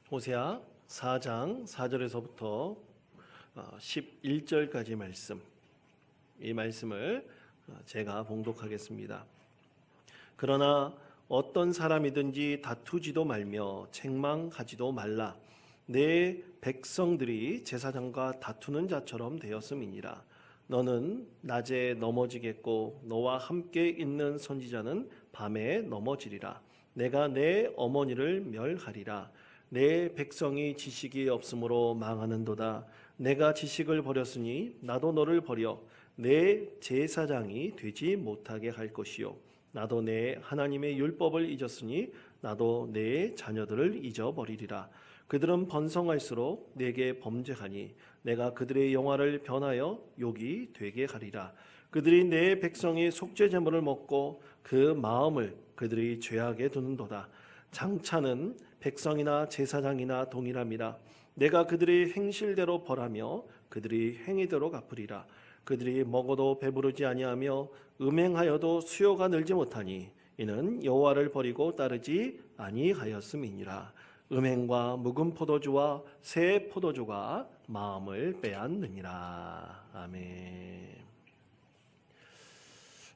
호세아 4장 4절에서부터 11절까지 말씀, 이 말씀을 제가 봉독하겠습니다. 그러나 어떤 사람이든지 다투지도 말며 책망하지도 말라. 내 백성들이 제사장과 다투는 자처럼 되었음이니라. 너는 낮에 넘어지겠고 너와 함께 있는 선지자는 밤에 넘어지리라. 내가 내 어머니를 멸하리라. 내 백성이 지식이 없으므로 망하는도다. 내가 지식을 버렸으니 나도 너를 버려 내 제사장이 되지 못하게 할 것이요, 나도 내 하나님의 율법을 잊었으니 나도 내 자녀들을 잊어버리리라. 그들은 번성할수록 내게 범죄하니 내가 그들의 영화를 변하여 욕이 되게 하리라. 그들이 내 백성의 속죄 제물을 먹고 그 마음을 그들이 죄하게 두는도다. 장차는 백성이나 제사장이나 동일함이라. 내가 그들의 행실대로 벌하며 그들이 행위대로 갚으리라. 그들이 먹어도 배부르지 아니하며 음행하여도 수요가 늘지 못하니 이는 여호와를 버리고 따르지 아니하였음이니라. 음행과 묵은 포도주와 새 포도주가 마음을 빼앗느니라. 아멘.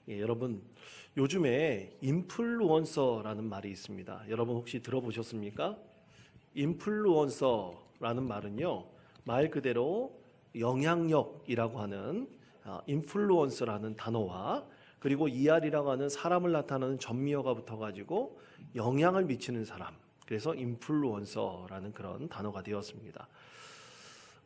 여러분, 요즘에 인플루언서라는 말이 있습니다. 여러분 혹시 들어보셨습니까? 인플루언서라는 말은요, 말 그대로 영향력이라고 하는 인플루언서라는 단어와 그리고 ER이라고 하는 사람을 나타내는 전미어가 붙어가지고 영향을 미치는 사람, 그래서 인플루언서라는 그런 단어가 되었습니다.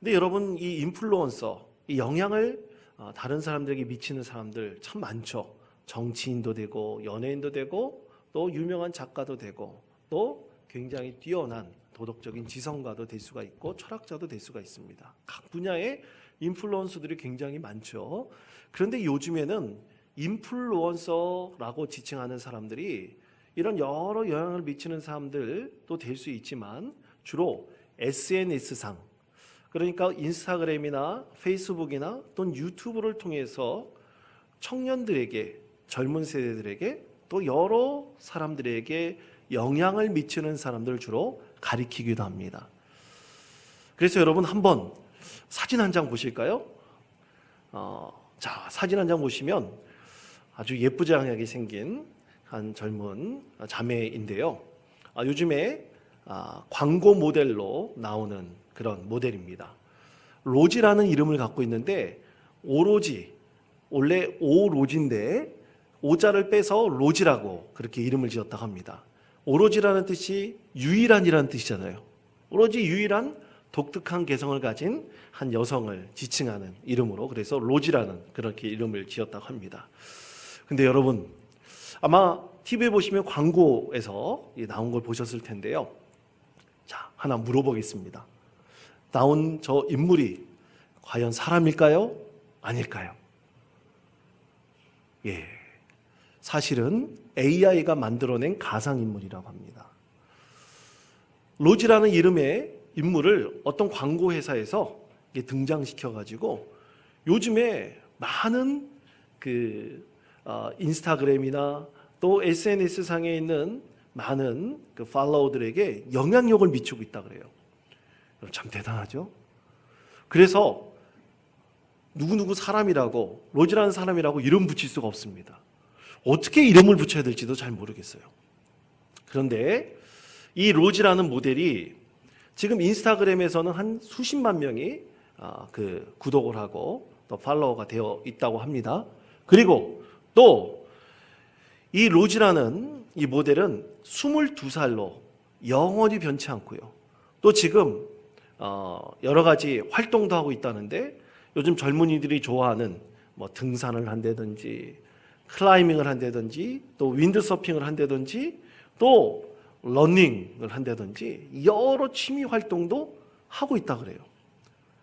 근데 여러분, 이 인플루언서, 이 영향을 다른 사람들에게 미치는 사람들 참 많죠. 정치인도 되고 연예인도 되고 또 유명한 작가도 되고 또 굉장히 뛰어난 도덕적인 지성가도 될 수가 있고 철학자도 될 수가 있습니다. 각 분야의 인플루언서들이 굉장히 많죠. 그런데 요즘에는 인플루언서라고 지칭하는 사람들이 이런 여러 영향을 미치는 사람들도 될 수 있지만 주로 SNS상, 그러니까 인스타그램이나 페이스북이나 또는 유튜브를 통해서 청년들에게, 젊은 세대들에게 또 여러 사람들에게 영향을 미치는 사람들을 주로 가리키기도 합니다. 그래서 여러분 한번 사진 한 장 보실까요? 자, 사진 한 장 보시면 아주 예쁘장하게 생긴 한 젊은 자매인데요. 요즘에 광고 모델로 나오는 그런 모델입니다. 로지라는 이름을 갖고 있는데, 오로지, 원래 오로지인데 오자를 빼서 로지라고 그렇게 이름을 지었다고 합니다. 오로지라는 뜻이 유일한이라는 뜻이잖아요. 오로지 유일한 독특한 개성을 가진 한 여성을 지칭하는 이름으로, 그래서 로지라는 그렇게 이름을 지었다고 합니다. 근데 여러분, 아마 TV에 보시면 광고에서 나온 걸 보셨을 텐데요. 자, 하나 물어보겠습니다. 나온 저 인물이 과연 사람일까요? 아닐까요? 예, 사실은 AI가 만들어낸 가상인물이라고 합니다. 로지라는 이름의 인물을 어떤 광고회사에서 등장시켜가지고 요즘에 많은 인스타그램이나 또 SNS상에 있는 많은 팔로워들에게 영향력을 미치고 있다 그래요. 참 대단하죠? 그래서 누구누구 사람이라고, 로지라는 사람이라고 이름 붙일 수가 없습니다. 어떻게 이름을 붙여야 될지도 잘 모르겠어요. 그런데 이 로지라는 모델이 지금 인스타그램에서는 한 수십만 명이 구독을 하고 또 팔로워가 되어 있다고 합니다. 그리고 또 이 로지라는 이 모델은 22살로 영원히 변치 않고요. 또 지금 여러 가지 활동도 하고 있다는데, 요즘 젊은이들이 좋아하는 등산을 한다든지 클라이밍을 한다든지 또 윈드서핑을 한다든지 또 러닝을 한다든지 여러 취미 활동도 하고 있다 그래요.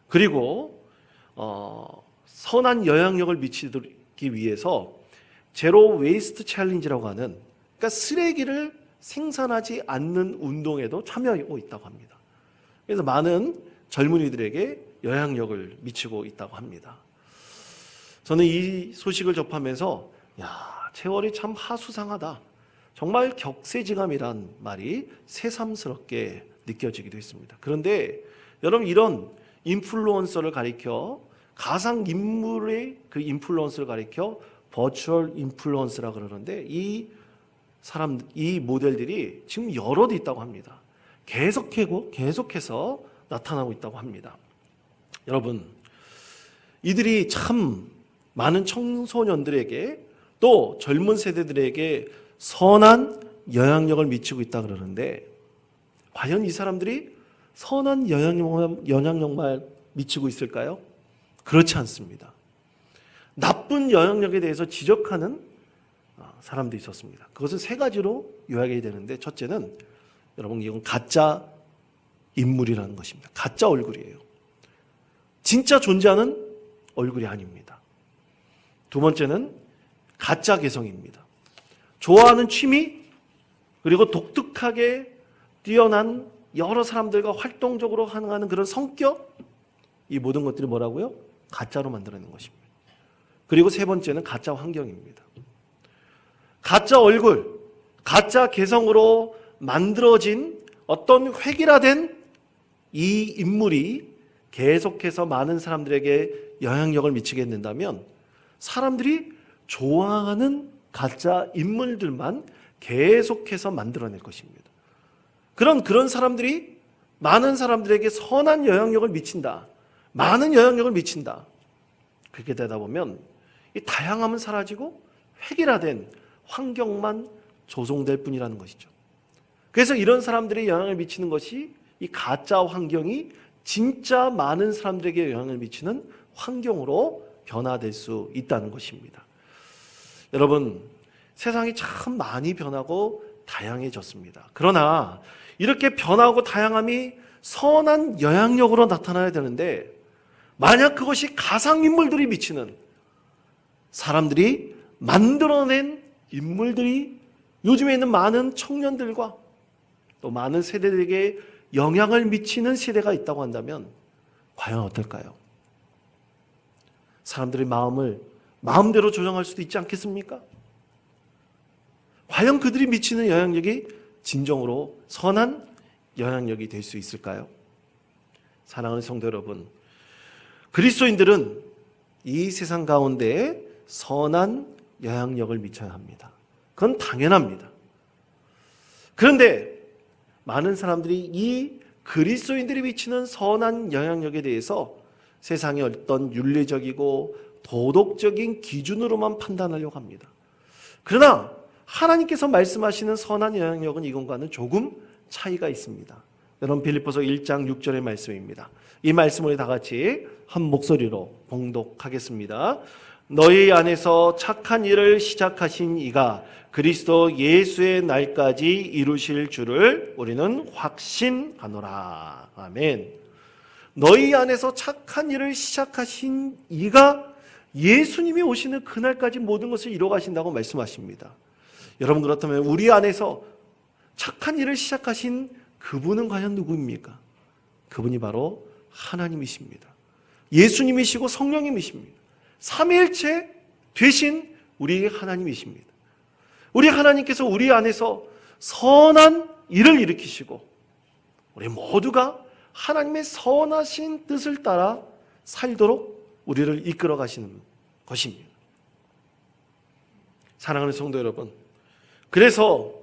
그리고 선한 영향력을 미치기 위해서 제로 웨이스트 챌린지라고 하는, 그러니까 쓰레기를 생산하지 않는 운동에도 참여하고 있다고 합니다. 그래서 많은 젊은이들에게 영향력을 미치고 있다고 합니다. 저는 이 소식을 접하면서 세월이 참 하수상하다, 정말 격세지감이란 말이 새삼스럽게 느껴지기도 했습니다. 그런데 여러분, 이런 인플루언서를 가리켜, 가상 인물의 그 인플루언서를 가리켜 버추얼 인플루언서라 그러는데, 이 모델들이 지금 여럿 있다고 합니다. 계속해서 나타나고 있다고 합니다. 여러분, 이들이 참 많은 청소년들에게 또 젊은 세대들에게 선한 영향력을 미치고 있다 그러는데, 과연 이 사람들이 선한 영향력만 미치고 있을까요? 그렇지 않습니다. 나쁜 영향력에 대해서 지적하는 사람도 있었습니다. 그것은 세 가지로 요약이 되는데, 첫째는 여러분, 이건 가짜 인물이라는 것입니다. 가짜 얼굴이에요. 진짜 존재하는 얼굴이 아닙니다. 두 번째는 가짜 개성입니다. 좋아하는 취미, 그리고 독특하게 뛰어난 여러 사람들과 활동적으로 하는 그런 성격, 이 모든 것들이 뭐라고요? 가짜로 만들어낸 것입니다. 그리고 세 번째는 가짜 환경입니다. 가짜 얼굴, 가짜 개성으로 만들어진 어떤 획일화된 이 인물이 계속해서 많은 사람들에게 영향력을 미치게 된다면, 사람들이 좋아하는 가짜 인물들만 계속해서 만들어낼 것입니다. 그런 사람들이 많은 사람들에게 선한 영향력을 미친다. 많은 영향력을 미친다. 그렇게 되다 보면 이 다양함은 사라지고 획일화된 환경만 조성될 뿐이라는 것이죠. 그래서 이런 사람들이 영향을 미치는 것이, 이 가짜 환경이 진짜 많은 사람들에게 영향을 미치는 환경으로 변화될 수 있다는 것입니다. 여러분, 세상이 참 많이 변하고 다양해졌습니다. 그러나 이렇게 변하고 다양함이 선한 영향력으로 나타나야 되는데, 만약 그것이 가상인물들이 미치는, 사람들이 만들어낸 인물들이 요즘에 있는 많은 청년들과 또 많은 세대들에게 영향을 미치는 시대가 있다고 한다면 과연 어떨까요? 사람들의 마음을 마음대로 조정할 수도 있지 않겠습니까? 과연 그들이 미치는 영향력이 진정으로 선한 영향력이 될 수 있을까요? 사랑하는 성도 여러분, 그리스도인들은 이 세상 가운데 선한 영향력을 미쳐야 합니다. 그건 당연합니다. 그런데 많은 사람들이 이 그리스도인들이 미치는 선한 영향력에 대해서 세상의 어떤 윤리적이고 도덕적인 기준으로만 판단하려고 합니다. 그러나 하나님께서 말씀하시는 선한 영향력은 이것과는 조금 차이가 있습니다. 여러분, 빌립보서 1장 6절의 말씀입니다. 이 말씀을 다 같이 한 목소리로 봉독하겠습니다. 너희 안에서 착한 일을 시작하신 이가 그리스도 예수의 날까지 이루실 줄을 우리는 확신하노라. 아멘. 너희 안에서 착한 일을 시작하신 이가 예수님이 오시는 그날까지 모든 것을 이뤄가신다고 말씀하십니다. 여러분, 그렇다면 우리 안에서 착한 일을 시작하신 그분은 과연 누구입니까? 그분이 바로 하나님이십니다. 예수님이시고 성령님이십니다. 삼위일체 되신 우리 하나님이십니다. 우리 하나님께서 우리 안에서 선한 일을 일으키시고 우리 모두가 하나님의 선하신 뜻을 따라 살도록 우리를 이끌어 가시는 것입니다. 사랑하는 성도 여러분, 그래서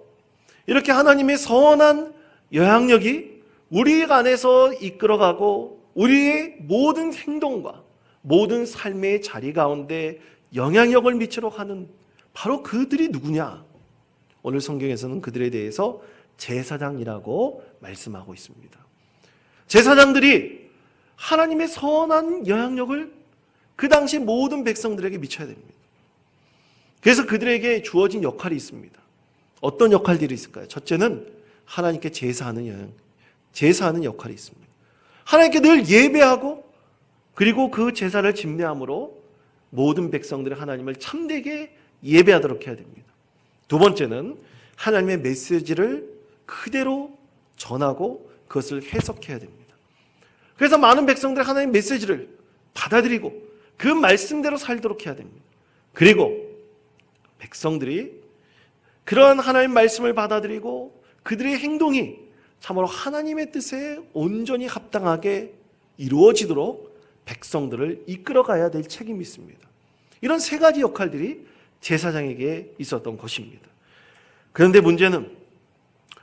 이렇게 하나님의 선한 영향력이 우리 안에서 이끌어가고 우리의 모든 행동과 모든 삶의 자리 가운데 영향력을 미치도록 하는 바로 그들이 누구냐? 오늘 성경에서는 그들에 대해서 제사장이라고 말씀하고 있습니다. 제사장들이 하나님의 선한 영향력을 그 당시 모든 백성들에게 미쳐야 됩니다. 그래서 그들에게 주어진 역할이 있습니다. 어떤 역할들이 있을까요? 첫째는 하나님께 제사하는 역할이 있습니다. 하나님께 늘 예배하고 그리고 그 제사를 집례함으로 모든 백성들이 하나님을 참되게 예배하도록 해야 됩니다. 두 번째는 하나님의 메시지를 그대로 전하고 그것을 해석해야 됩니다. 그래서 많은 백성들이 하나님의 메시지를 받아들이고 그 말씀대로 살도록 해야 됩니다. 그리고 백성들이 그러한 하나님의 말씀을 받아들이고 그들의 행동이 참으로 하나님의 뜻에 온전히 합당하게 이루어지도록 백성들을 이끌어가야 될 책임이 있습니다. 이런 세 가지 역할들이 제사장에게 있었던 것입니다. 그런데 문제는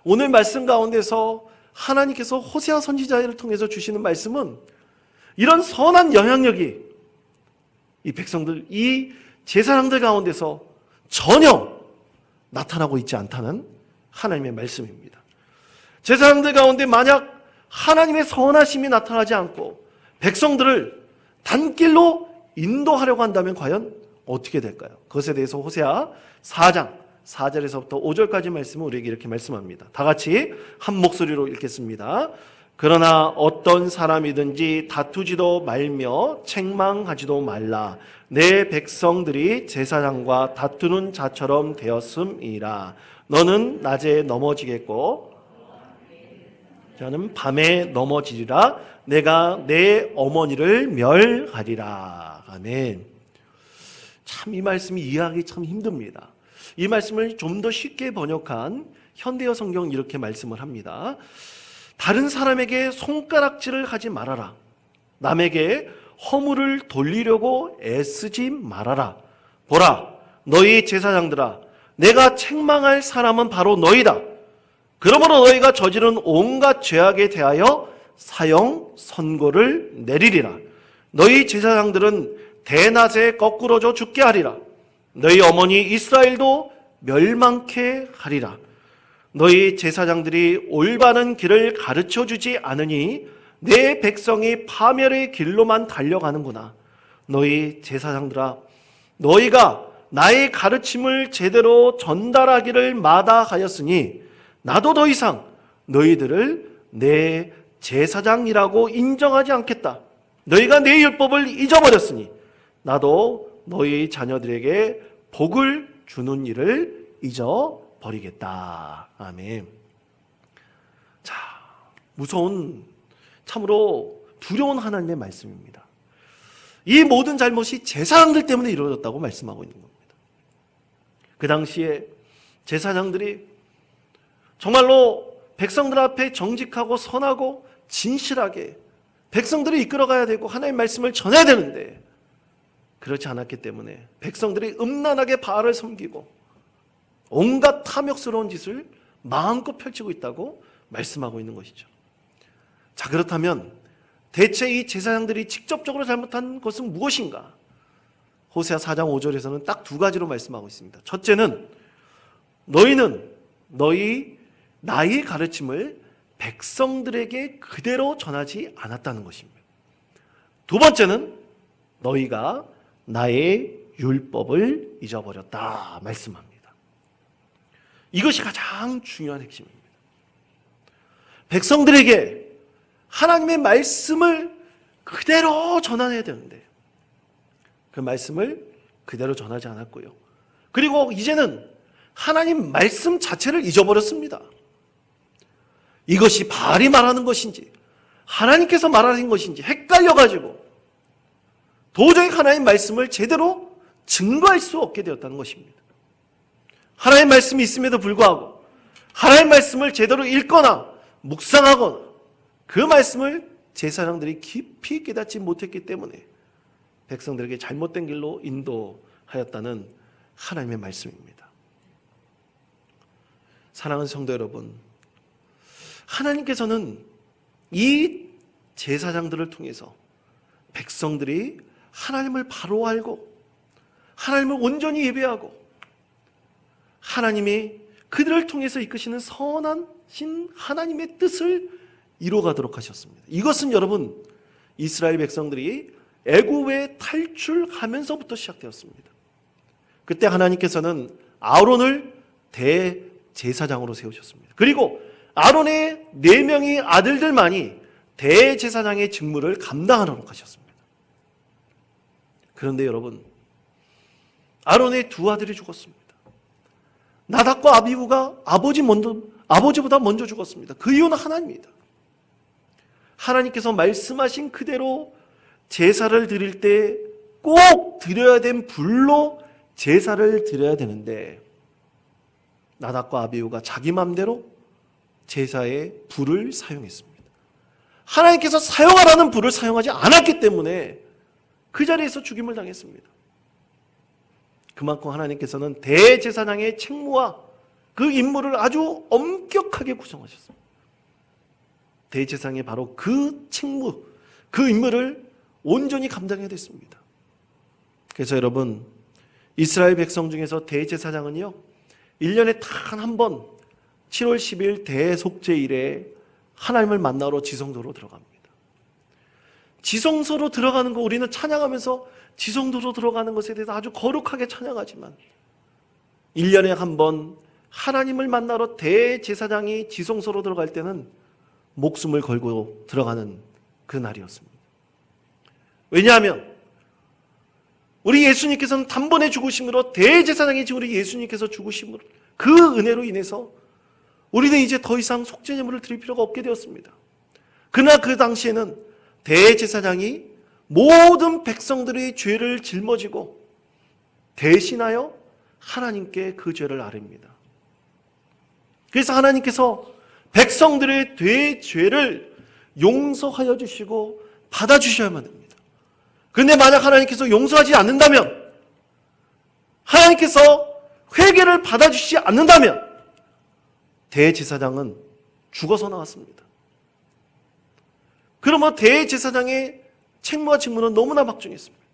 오늘 말씀 가운데서 하나님께서 호세아 선지자를 통해서 주시는 말씀은 이런 선한 영향력이 이 백성들, 이 제사장들 가운데서 전혀 나타나고 있지 않다는 하나님의 말씀입니다. 제사장들 가운데 만약 하나님의 선하심이 나타나지 않고 백성들을 단길로 인도하려고 한다면 과연 어떻게 될까요? 그것에 대해서 호세아 4장 4절에서부터 5절까지 말씀은 우리에게 이렇게 말씀합니다. 다 같이 한 목소리로 읽겠습니다. 그러나 어떤 사람이든지 다투지도 말며 책망하지도 말라. 내 백성들이 제사장과 다투는 자처럼 되었음이라. 너는 낮에 넘어지겠고 저는 밤에 넘어지리라. 내가 내 어머니를 멸하리라. 아멘. 참 이 말씀이 이해하기 참 힘듭니다. 이 말씀을 좀 더 쉽게 번역한 현대어 성경은 이렇게 말씀을 합니다. 다른 사람에게 손가락질을 하지 말아라. 남에게 허물을 돌리려고 애쓰지 말아라. 보라, 너희 제사장들아, 내가 책망할 사람은 바로 너희다. 그러므로 너희가 저지른 온갖 죄악에 대하여 사형 선고를 내리리라. 너희 제사장들은 대낮에 거꾸러져 죽게 하리라. 너희 어머니 이스라엘도 멸망케 하리라. 너희 제사장들이 올바른 길을 가르쳐주지 않으니 내 백성이 파멸의 길로만 달려가는구나. 너희 제사장들아, 너희가 나의 가르침을 제대로 전달하기를 마다하였으니 나도 더 이상 너희들을 내 제사장이라고 인정하지 않겠다. 너희가 내 율법을 잊어버렸으니 나도 너희 자녀들에게 복을 주는 일을 잊어버리겠다. 아멘. 자, 무서운, 참으로 두려운 하나님의 말씀입니다. 이 모든 잘못이 제사장들 때문에 이루어졌다고 말씀하고 있는 겁니다. 그 당시에 제사장들이 정말로 백성들 앞에 정직하고 선하고 진실하게 백성들을 이끌어가야 되고 하나님의 말씀을 전해야 되는데 그렇지 않았기 때문에 백성들이 음란하게 바알을 섬기고 온갖 탐욕스러운 짓을 마음껏 펼치고 있다고 말씀하고 있는 것이죠. 자, 그렇다면 대체 이 제사장들이 직접적으로 잘못한 것은 무엇인가? 호세아 4장 5절에서는 딱 두 가지로 말씀하고 있습니다. 첫째는 너희는 나의 가르침을 백성들에게 그대로 전하지 않았다는 것입니다. 두 번째는 너희가 나의 율법을 잊어버렸다 말씀합니다. 이것이 가장 중요한 핵심입니다. 백성들에게 하나님의 말씀을 그대로 전해야 되는데 그 말씀을 그대로 전하지 않았고요. 그리고 이제는 하나님 말씀 자체를 잊어버렸습니다. 이것이 바알이 말하는 것인지 하나님께서 말하는 것인지 헷갈려가지고 도저히 하나님 말씀을 제대로 증거할 수 없게 되었다는 것입니다. 하나님 말씀이 있음에도 불구하고 하나님 말씀을 제대로 읽거나 묵상하거나 그 말씀을 제사장들이 깊이 깨닫지 못했기 때문에 백성들에게 잘못된 길로 인도하였다는 하나님의 말씀입니다. 사랑하는 성도 여러분, 하나님께서는 이 제사장들을 통해서 백성들이 하나님을 바로 알고 하나님을 온전히 예배하고 하나님이 그들을 통해서 이끄시는 선하신 하나님의 뜻을 이루어가도록 하셨습니다. 이것은 여러분 이스라엘 백성들이 애굽에 탈출하면서부터 시작되었습니다. 그때 하나님께서는 아론을 대제사장으로 세우셨습니다. 그리고 아론의 4명의 아들들만이 대제사장의 직무를 감당하도록 하셨습니다. 그런데 여러분, 아론의 2 아들이 죽었습니다. 나답과 아비후가 아버지보다 먼저 죽었습니다. 그 이유는 하나님입니다. 하나님께서 말씀하신 그대로 제사를 드릴 때 꼭 드려야 된 불로 제사를 드려야 되는데 나답과 아비후가 자기 맘대로 제사의 불을 사용했습니다. 하나님께서 사용하라는 불을 사용하지 않았기 때문에 그 자리에서 죽임을 당했습니다. 그만큼 하나님께서는 대제사장의 책무와 그 임무를 아주 엄격하게 구성하셨습니다. 대제사장이 바로 그 책무, 그 임무를 온전히 감당해야 됐습니다. 그래서 여러분, 이스라엘 백성 중에서 대제사장은요, 1년에 단 한 번 7월 10일 대속죄일에 하나님을 만나러 지성소로 들어갑니다. 지성소로 들어가는 거 우리는 찬양하면서 지성소로 들어가는 것에 대해서 아주 거룩하게 찬양하지만 1년에 한 번 하나님을 만나러 대제사장이 지성소로 들어갈 때는 목숨을 걸고 들어가는 그 날이었습니다. 왜냐하면 우리 예수님께서는 단번에 죽으심으로, 대제사장이신 우리 예수님께서 죽으심으로, 그 은혜로 인해서 우리는 이제 더 이상 속죄제물을 드릴 필요가 없게 되었습니다. 그러나 그 당시에는 대제사장이 모든 백성들의 죄를 짊어지고 대신하여 하나님께 그 죄를 아뢰입니다. 그래서 하나님께서 백성들의 죄를 용서하여 주시고 받아주셔야만 됩니다. 그런데 만약 하나님께서 용서하지 않는다면, 하나님께서 회개를 받아주시지 않는다면 대제사장은 죽어서 나왔습니다. 그러면 대제사장의 책무와 직무는 너무나 막중했습니다.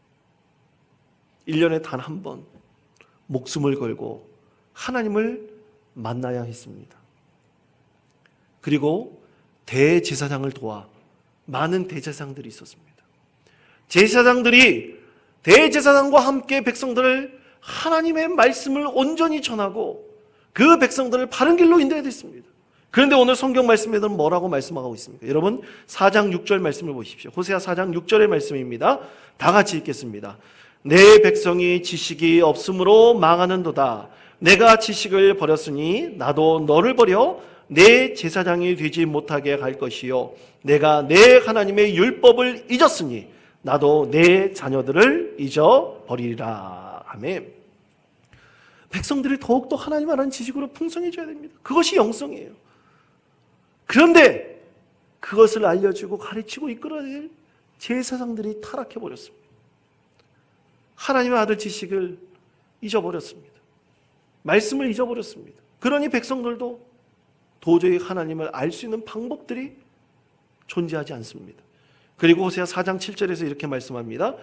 1년에 단 한 번 목숨을 걸고 하나님을 만나야 했습니다. 그리고 대제사장을 도와 많은 대제사장들이 있었습니다. 제사장들이 대제사장과 함께 백성들을 하나님의 말씀을 온전히 전하고 그 백성들을 바른 길로 인도해야 됐습니다. 그런데 오늘 성경 말씀에는 뭐라고 말씀하고 있습니까? 여러분 4장 6절 말씀을 보십시오. 호세아 4장 6절의 말씀입니다. 다 같이 읽겠습니다. 내 백성이 지식이 없으므로 망하는도다. 내가 지식을 버렸으니 나도 너를 버려 내 제사장이 되지 못하게 할 것이요, 내가 내 하나님의 율법을 잊었으니 나도 내 자녀들을 잊어버리리라. 아멘. 백성들이 더욱더 하나님 알아는 지식으로 풍성해져야 됩니다. 그것이 영성이에요. 그런데 그것을 알려주고 가르치고 이끌어야 될 제사장들이 타락해버렸습니다. 하나님의 아들 지식을 잊어버렸습니다. 말씀을 잊어버렸습니다. 그러니 백성들도 도저히 하나님을 알 수 있는 방법들이 존재하지 않습니다. 그리고 호세아 4장 7절에서 이렇게 말씀합니다.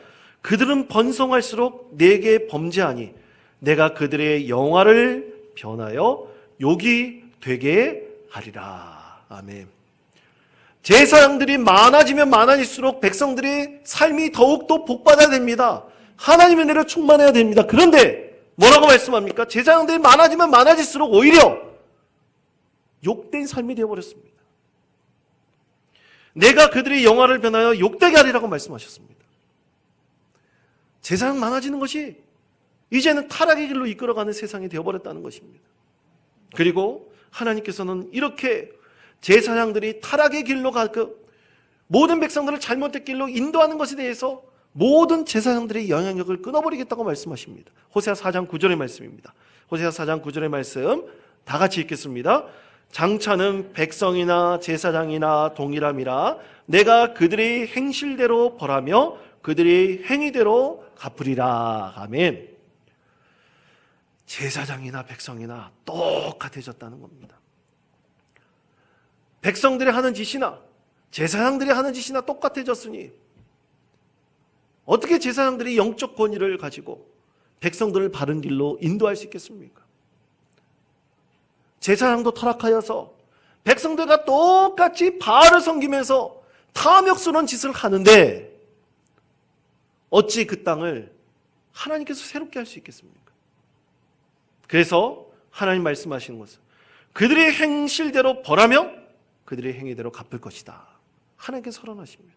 그들은 번성할수록 내게 범죄하니 내가 그들의 영화를 변하여 욕이 되게 하리라. 아멘. 제사장들이 많아지면 많아질수록 백성들의 삶이 더욱더 복받아야 됩니다. 하나님의 은혜로 충만해야 됩니다. 그런데 뭐라고 말씀합니까? 제사장들이 많아지면 많아질수록 오히려 욕된 삶이 되어버렸습니다. 내가 그들의 영화를 변하여 욕되게 하리라고 말씀하셨습니다. 제사장 많아지는 것이 이제는 타락의 길로 이끌어가는 세상이 되어버렸다는 것입니다. 그리고 하나님께서는 이렇게 제사장들이 타락의 길로 가고 모든 백성들을 잘못된 길로 인도하는 것에 대해서 모든 제사장들의 영향력을 끊어버리겠다고 말씀하십니다. 호세아 4장 9절의 말씀입니다. 호세아 4장 9절의 말씀 다 같이 읽겠습니다. 장차는 백성이나 제사장이나 동일함이라 내가 그들의 행실대로 벌하며 그들의 행위대로 갚으리라. 아멘. 제사장이나 백성이나 똑같아졌다는 겁니다. 백성들이 하는 짓이나 제사장들이 하는 짓이나 똑같아졌으니 어떻게 제사장들이 영적 권위를 가지고 백성들을 바른 길로 인도할 수 있겠습니까? 제사장도 타락하여서 백성들과 똑같이 바알을 섬기면서 탐욕스러운 짓을 하는데 어찌 그 땅을 하나님께서 새롭게 할 수 있겠습니까? 그래서 하나님 말씀하시는 것은 그들의 행실대로 벌하며 그들의 행위대로 갚을 것이다. 하나님께서 선언하십니다.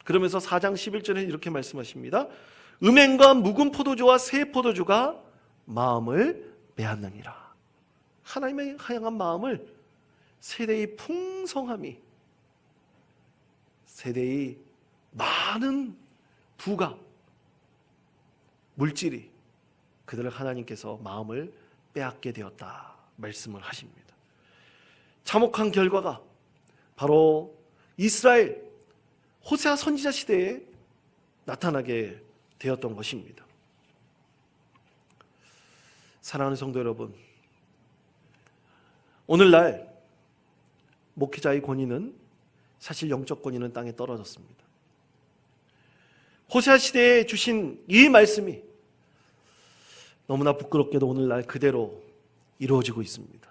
그러면서 4장 11절에 이렇게 말씀하십니다. 음행과 묵은 포도주와 새 포도주가 마음을 빼앗느니라. 하나님의 향한 마음을 세대의 풍성함이, 세대의 많은 부가, 물질이 그들을 하나님께서 마음을 빼앗게 되었다 말씀을 하십니다. 참혹한 결과가 바로 이스라엘 호세아 선지자 시대에 나타나게 되었던 것입니다. 사랑하는 성도 여러분, 오늘날 목회자의 권위는 사실 영적 권위는 땅에 떨어졌습니다. 호세아 시대에 주신 이 말씀이 너무나 부끄럽게도 오늘날 그대로 이루어지고 있습니다.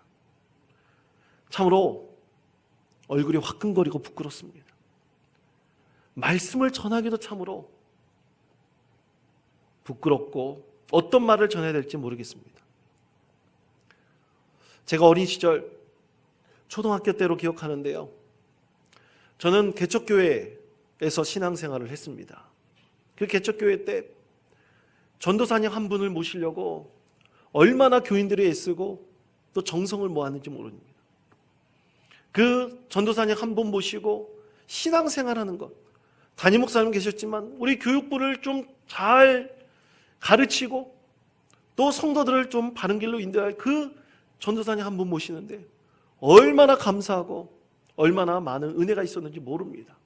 참으로 얼굴이 화끈거리고 부끄럽습니다. 말씀을 전하기도 참으로 부끄럽고 어떤 말을 전해야 될지 모르겠습니다. 제가 어린 시절 초등학교 때로 기억하는데요. 저는 개척교회에서 신앙생활을 했습니다. 그 개척교회 때 전도사님 한 분을 모시려고 얼마나 교인들이 애쓰고 또 정성을 모았는지 모릅니다. 그 전도사님 한 분 모시고 신앙생활하는 것, 담임 목사님 계셨지만 우리 교육부를 좀 잘 가르치고 또 성도들을 좀 바른 길로 인도할 그 전도사님 한 분 모시는데 얼마나 감사하고 얼마나 많은 은혜가 있었는지 모릅니다.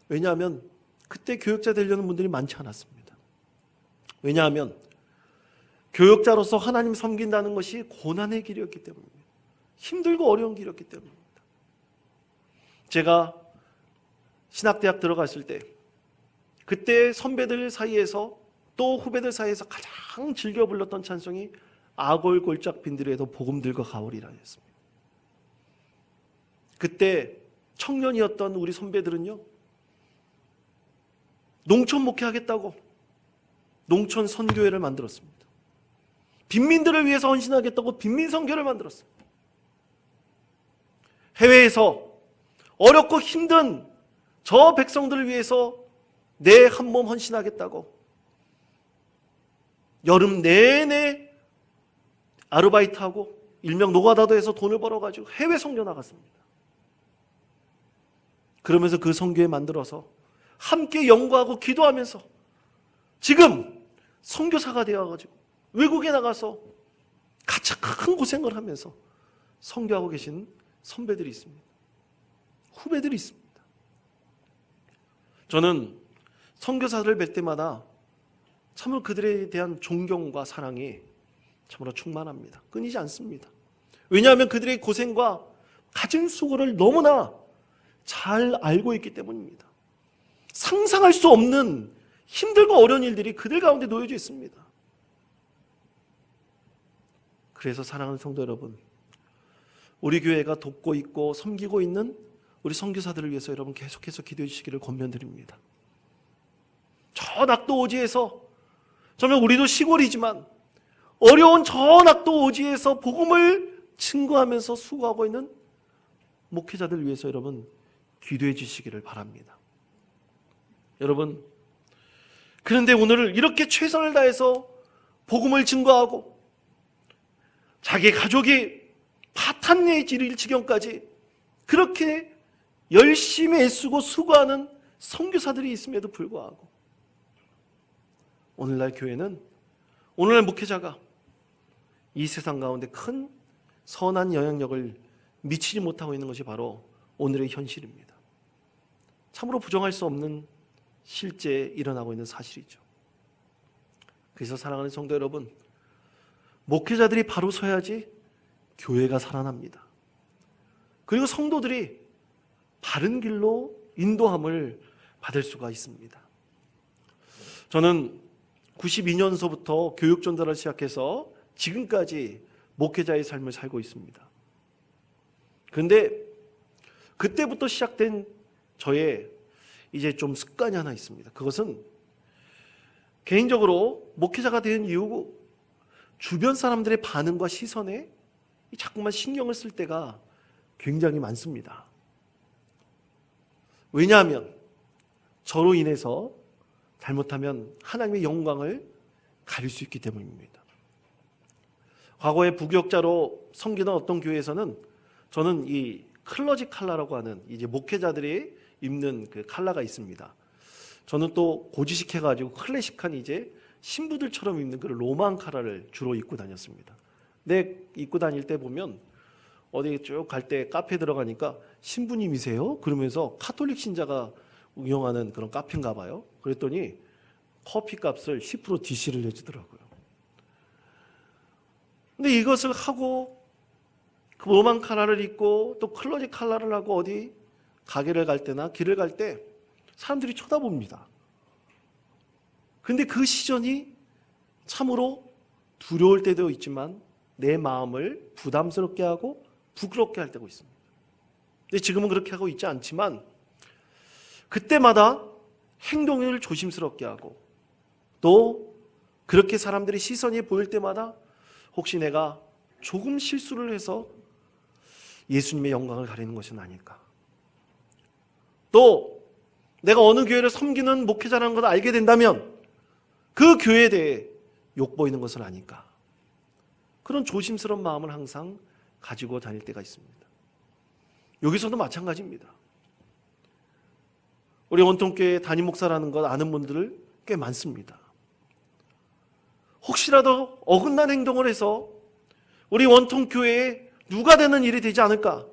왜냐하면 그때 교육자 되려는 분들이 많지 않았습니다. 왜냐하면 교육자로서 하나님 섬긴다는 것이 고난의 길이었기 때문입니다. 힘들고 어려운 길이었기 때문입니다. 제가 신학대학 들어갔을 때 그때 선배들 사이에서 또 후배들 사이에서 가장 즐겨 불렀던 찬송이 아골 골짝 빈들에도 복음들과 가오리라였습니다. 그때 청년이었던 우리 선배들은요, 농촌 목회하겠다고 농촌 선교회를 만들었습니다. 빈민들을 위해서 헌신하겠다고 빈민 선교를 만들었습니다. 해외에서 어렵고 힘든 저 백성들을 위해서 내 한 몸 헌신하겠다고 여름 내내 아르바이트하고 일명 노가다도에서 돈을 벌어가지고 해외 선교 나갔습니다. 그러면서 그 선교회 만들어서 함께 연구하고 기도하면서 지금 선교사가 되어가지고 외국에 나가서 가장 큰 고생을 하면서 선교하고 계신 선배들이 있습니다. 후배들이 있습니다. 저는 선교사들을 뵐 때마다 참으로 그들에 대한 존경과 사랑이 참으로 충만합니다. 끊이지 않습니다. 왜냐하면 그들의 고생과 가진 수고를 너무나 잘 알고 있기 때문입니다. 상상할 수 없는 힘들고 어려운 일들이 그들 가운데 놓여져 있습니다. 그래서 사랑하는 성도 여러분, 우리 교회가 돕고 있고 섬기고 있는 우리 선교사들을 위해서 여러분 계속해서 기도해 주시기를 권면드립니다. 저 낙도 오지에서, 정말 우리도 시골이지만 어려운 저 낙도 오지에서 복음을 증거하면서 수고하고 있는 목회자들 위해서 여러분 기도해 주시기를 바랍니다. 여러분, 그런데 오늘 이렇게 최선을 다해서 복음을 증거하고 자기 가족이 파탄에 지를 지경까지 그렇게 열심히 애쓰고 수고하는 선교사들이 있음에도 불구하고 오늘날 교회는, 오늘날 목회자가 이 세상 가운데 큰 선한 영향력을 미치지 못하고 있는 것이 바로 오늘의 현실입니다. 참으로 부정할 수 없는 실제 일어나고 있는 사실이죠. 그래서 사랑하는 성도 여러분, 목회자들이 바로 서야지 교회가 살아납니다. 그리고 성도들이 바른 길로 인도함을 받을 수가 있습니다. 저는 92년서부터 교육 전달을 시작해서 지금까지 목회자의 삶을 살고 있습니다. 그런데 그때부터 시작된 저의 이제 좀 습관이 하나 있습니다. 그것은 개인적으로 목회자가 된 이후 주변 사람들의 반응과 시선에 자꾸만 신경을 쓸 때가 굉장히 많습니다. 왜냐하면 저로 인해서 잘못하면 하나님의 영광을 가릴 수 있기 때문입니다. 과거에 부교역자로 섬기던 어떤 교회에서는 저는 이 클러지 칼라라고 하는 이제 목회자들이 입는 그 칼라가 있습니다. 저는 또 고지식해가지고 클래식한 이제 신부들처럼 입는 그 로만 칼라를 주로 입고 다녔습니다. 근데 입고 다닐 때 보면 어디 쭉 갈 때 카페 들어가니까 신부님이세요? 그러면서 카톨릭 신자가 운영하는 그런 카페인가 봐요. 그랬더니 커피 값을 10% DC를 내주더라고요. 근데 이것을 하고 그 롬안 칼라를 입고 또 클로지 칼라를 하고 어디 가게를 갈 때나 길을 갈 때 사람들이 쳐다봅니다. 근데 그 시선이 참으로 두려울 때도 있지만 내 마음을 부담스럽게 하고 부끄럽게 할 때가 있습니다. 근데 지금은 그렇게 하고 있지 않지만 그때마다 행동을 조심스럽게 하고 또 그렇게 사람들이 시선이 보일 때마다 혹시 내가 조금 실수를 해서 예수님의 영광을 가리는 것은 아닐까. 또 내가 어느 교회를 섬기는 목회자라는 것을 알게 된다면 그 교회에 대해 욕보이는 것은 아닐까. 그런 조심스러운 마음을 항상 가지고 다닐 때가 있습니다. 여기서도 마찬가지입니다. 우리 원통교회 담임 목사라는 것 아는 분들 꽤 많습니다. 혹시라도 어긋난 행동을 해서 우리 원통교회에 누가 되는 일이 되지 않을까?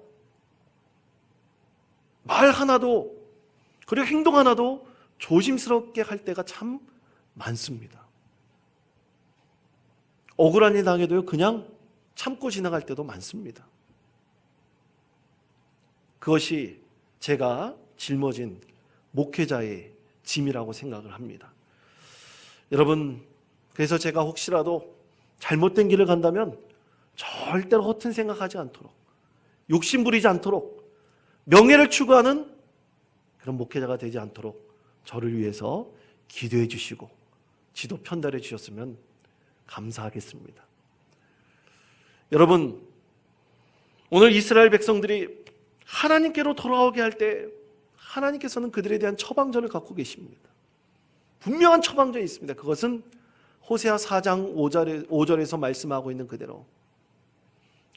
말 하나도 그리고 행동 하나도 조심스럽게 할 때가 참 많습니다. 억울한 일 당해도요 그냥 참고 지나갈 때도 많습니다. 그것이 제가 짊어진 목회자의 짐이라고 생각을 합니다. 여러분, 그래서 제가 혹시라도 잘못된 길을 간다면 절대로 허튼 생각하지 않도록, 욕심 부리지 않도록, 명예를 추구하는 그런 목회자가 되지 않도록 저를 위해서 기도해 주시고 지도 편달해 주셨으면 감사하겠습니다. 여러분, 오늘 이스라엘 백성들이 하나님께로 돌아오게 할 때 하나님께서는 그들에 대한 처방전을 갖고 계십니다. 분명한 처방전이 있습니다. 그것은 호세아 4장 5절에서 말씀하고 있는 그대로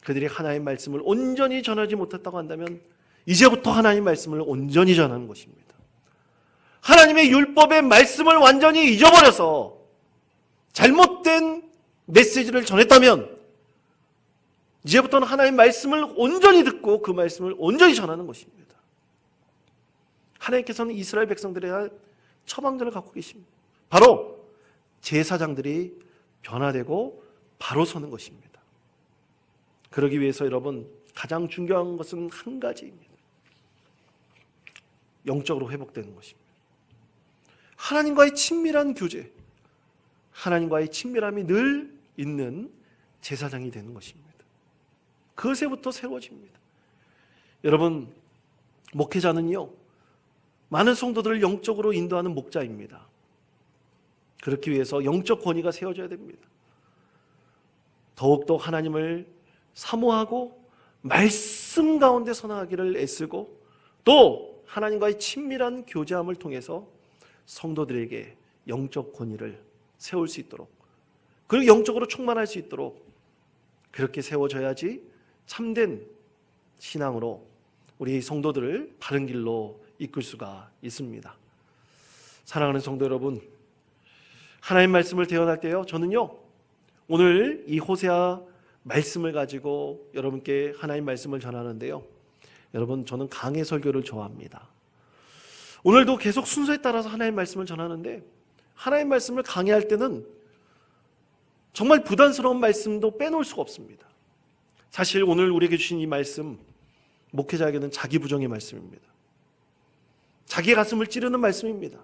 그들이 하나님의 말씀을 온전히 전하지 못했다고 한다면 이제부터 하나님의 말씀을 온전히 전하는 것입니다. 하나님의 율법의 말씀을 완전히 잊어버려서 잘못된 메시지를 전했다면 이제부터는 하나님의 말씀을 온전히 듣고 그 말씀을 온전히 전하는 것입니다. 하나님께서는 이스라엘 백성들에 대한 처방전을 갖고 계십니다. 바로 제사장들이 변화되고 바로 서는 것입니다. 그러기 위해서 여러분 가장 중요한 것은 한 가지입니다. 영적으로 회복되는 것입니다. 하나님과의 친밀한 교제, 하나님과의 친밀함이 늘 있는 제사장이 되는 것입니다. 그것에부터 세워집니다. 여러분, 목회자는요 많은 성도들을 영적으로 인도하는 목자입니다. 그렇기 위해서 영적 권위가 세워져야 됩니다. 더욱더 하나님을 사모하고 말씀 가운데 선하기를 애쓰고 또 하나님과의 친밀한 교제함을 통해서 성도들에게 영적 권위를 세울 수 있도록 그리고 영적으로 충만할 수 있도록 그렇게 세워져야지 참된 신앙으로 우리 성도들을 바른 길로 이끌 수가 있습니다. 사랑하는 성도 여러분, 하나님 말씀을 대언할 때요 저는요 오늘 이 호세아 말씀을 가지고 여러분께 하나님 말씀을 전하는데요 여러분, 저는 강해 설교를 좋아합니다. 오늘도 계속 순서에 따라서 하나님 말씀을 전하는데 하나님 말씀을 강해할 때는 정말 부담스러운 말씀도 빼놓을 수가 없습니다. 사실 오늘 우리에게 주신 이 말씀 목회자에게는 자기 부정의 말씀입니다. 자기의 가슴을 찌르는 말씀입니다.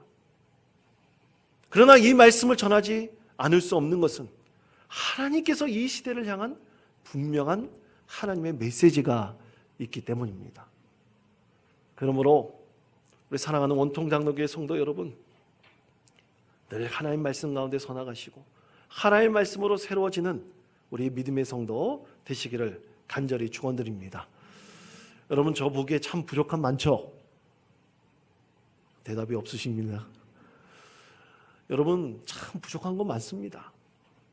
그러나 이 말씀을 전하지 않을 수 없는 것은 하나님께서 이 시대를 향한 분명한 하나님의 메시지가 있기 때문입니다. 그러므로 우리 사랑하는 원통장로교회 성도 여러분, 늘 하나님 말씀 가운데 서나가시고 하나님 말씀으로 새로워지는 우리 믿음의 성도 되시기를 간절히 축원드립니다. 여러분, 저 보기에 참 부족한 많죠? 대답이 없으십니다. 여러분, 참 부족한 건 많습니다.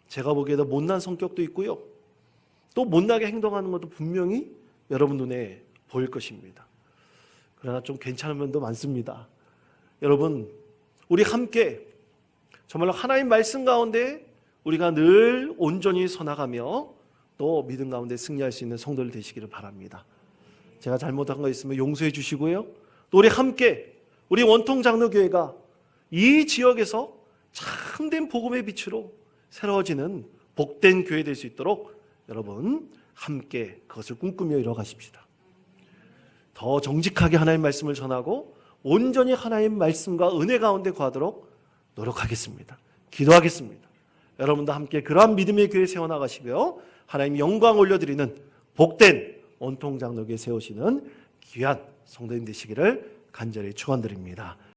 제가 보기에도 못난 성격도 있고요 또 못나게 행동하는 것도 분명히 여러분 눈에 보일 것입니다. 그러나 좀 괜찮은 면도 많습니다. 여러분, 우리 함께 정말로 하나님 말씀 가운데 우리가 늘 온전히 서나가며 또 믿음 가운데 승리할 수 있는 성도들 되시기를 바랍니다. 제가 잘못한 거 있으면 용서해 주시고요. 또 우리 함께 우리 원통장로교회가 이 지역에서 참된 복음의 빛으로 새로워지는 복된 교회 될 수 있도록 여러분 함께 그것을 꿈꾸며 이뤄가십시다. 더 정직하게 하나님의 말씀을 전하고 온전히 하나님의 말씀과 은혜 가운데 거하도록 노력하겠습니다. 기도하겠습니다. 여러분도 함께 그러한 믿음의 교회 세워나가시며 하나님 영광 올려드리는 복된 원통장로교회 세우시는 귀한 성도님 되시기를 간절히 축원드립니다.